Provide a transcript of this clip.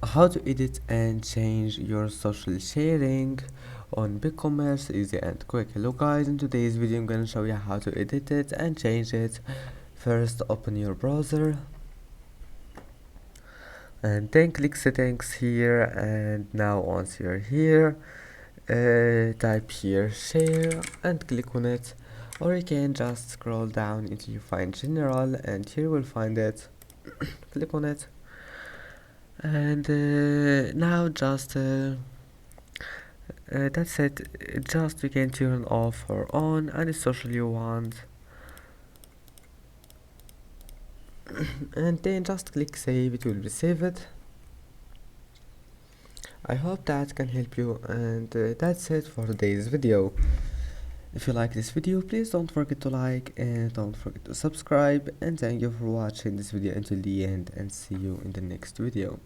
how to edit and change your social sharing on Bigcommerce, easy and quick. Hello guys, in today's video I'm gonna show you how to edit it and change it. First, open your browser and then click settings here, and now once you're here, type here share and click on it, or you can just scroll down until you find general, and here you will find it. Click on it, and now just that's it. Just you can turn off or on any social you want, and then just click save. It will be saved. I hope that can help you, and that's it for today's video. If you like this video, please don't forget to like and don't forget to subscribe, and thank you for watching this video until the end, and see you in the next video.